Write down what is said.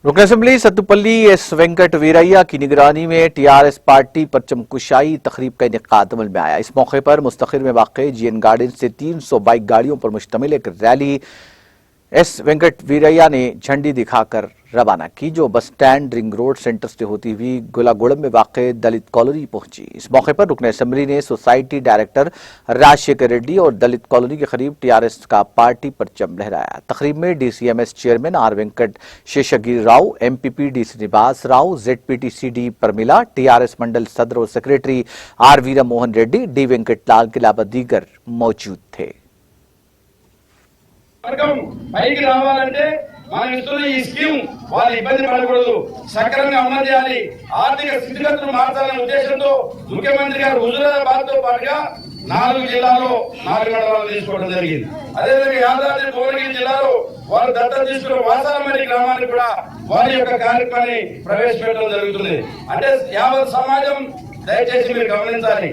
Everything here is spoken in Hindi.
रुकन असेंबली सत्तुपल्ली एस वेंकट वीरैया की निगरानी में टीआरएस पार्टी पर चमकुशाई तकरीब का इनेकाद अमल में आया। इस मौके पर मुस्तखिर में वाक़ जीएन गार्डन से 300 बाइक गाड़ियों पर मुश्तमिल एक रैली एस वेंकट वीरैया ने झंडी दिखाकर रवाना की, जो bus stand ring road centre से होती हुई गुलागुड़म में वाक़ दलित कॉलोनी पहुंची। इस मौके पर रुकन असेंबली ने सोसाइटी डायरेक्टर राजशेखर रेड्डी और दलित कॉलोनी के करीब टीआरएस का पार्टी परचम लहराया। तकरीब में DCMS chairman R Venkat Seshagiri Rao, MPP D Srinivas Rao, ZPTC D Parmila, TRS mandal सदर और secretary R Veera Mohan Reddy, D Venkatlal के अलावा दीगर मौजूद थे। పైకి రావాలంటే మనం ఇస్తున్న ఈ స్కీమ్ వాళ్ళు ఇబ్బంది పడకూడదు, సక్రమంగా అమలు చేయాలి, ఆర్థిక స్థితిగతులను మార్చాలనే ఉద్దేశంతో ముఖ్యమంత్రి గారు హుజూరాబాద్ తో పాటుగా 4 జిల్లాల్లో 4 మండలాలు తీసుకోవడం జరిగింది. అదేవిధంగా యాదాద్రి భువనగిరి జిల్లాలో వారు దత్తత తీసుకున్న వాసాలమరి గ్రామానికి కూడా వారి యొక్క కార్యక్రమాన్ని ప్రవేశపెట్టడం జరుగుతుంది. అంటే యావత్ సమాజం దయచేసి మీరు గమనించాలి.